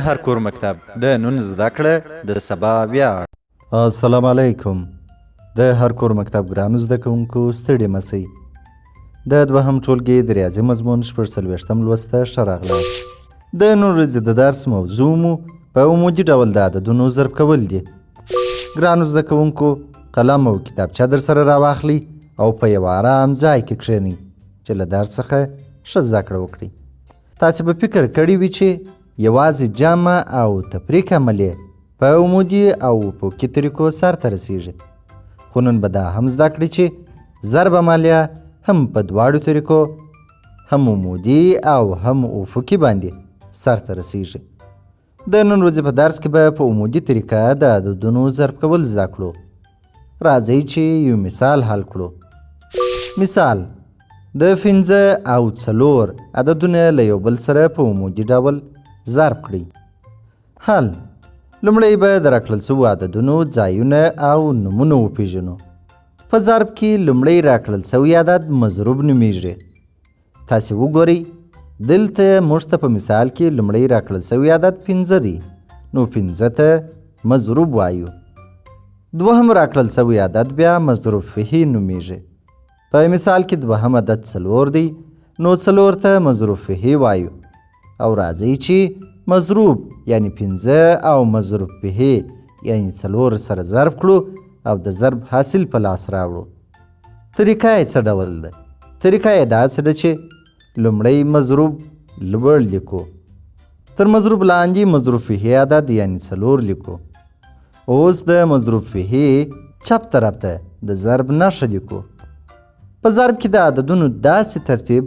هر کور مکتب د نن زده کړه د سبا ویاړ. السلام علیکم. د هر کور مکتب ګرانو زده کوونکو ستړي مسئ. د دوهم ټولګي د ریاضي مضمون 40 لوست ته ښه راغلاست. د نن ورځې د درس موضوع مو په عمودي ډول د عددونو ضرب کول دي. ګرانو زده کوونکو قلم او کتابچه در سره راواخلئ او په یو ارام ځای کې کښېنئ چې له درس څخه ښه زده کړه وکړئ. تاسې به فکر کړی وي چې یوازې جمع او تفریق عملیې په عمودي او افقي طریقو سرته رسیږي، خو نن به دا هم زده کړئ چې ضرب عملیه هم په دواړو طریقو، هم عمودي او هم افقي باندې سرته رسیږي. د نن ورځې په درس کې به په عمودي طریقه د عددونو ضرب کول زده کړو. راځئ چې یو مثال حل کړو. مثال: د 5 او 4 عددونه له یو بل سره په عمودي ډول ضرب کړئ. حل: لومړی به د راکړل شوو عددونو ځایونه او نومونه وپیژنو. په ضرب کې لومړی راکړل شوی عدد مضروب نومیږي. تاسې وګورئ دلته موږ ته په مثال کې لومړی راکړل شوی عدد 5 دی، نو 5 ته مضروب وایو. دوهم راکړل شوی عدد بیا مضروب فيه نومیږي. په مثال کې دوهم عدد 4 دی، نو 4 ته مضروب فيه وایو. او راځئ چې مضروب یعنی 5 او مضروب فيه یعنی 4 سره ضرب کړو او د ضرب حاصل په لاس راوړو. طریقه یې څه ډول ده؟ طریقه یې داسې ده چې لومړی مضروب لوړ لیکو، تر مضروب لاندې مضروب فيه عدد یعنی 4 لیکو. اوس د مضروب فيه چپ طرف ته د ضرب نښه لیکو. په ضرب کې د عددونو داسې ترتیب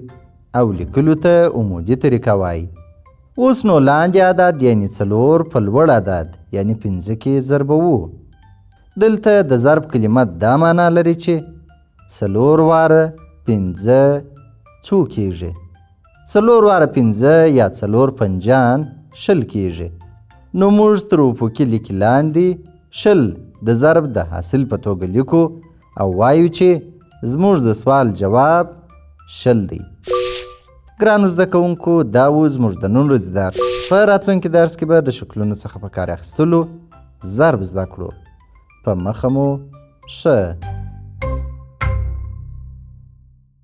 او لیکلو ته عمودي طریقه وایي. اوس نو لاندې عدد یعنی 4 په لوړ عدد یعنی 5 کې ضربوو. دلته د ضرب کلمه دا معنا لري چې 4 واره 5 څو کیږي. 4 واره 5 یا 4 پنجان 10 کیږي. نو موږ تر افقي لیک لاندې 10 د ضرب د حاصل په توګه لیکو او وایو چې زموږ د سوال جواب 10 دی. ګرانو زده کوونکو دا و زموږ د نن ورځې درس. په راتلونکي درس کې به د شکلونو څخه په کار اخیستلو ضرب زده کړو. په مخه مو ښه.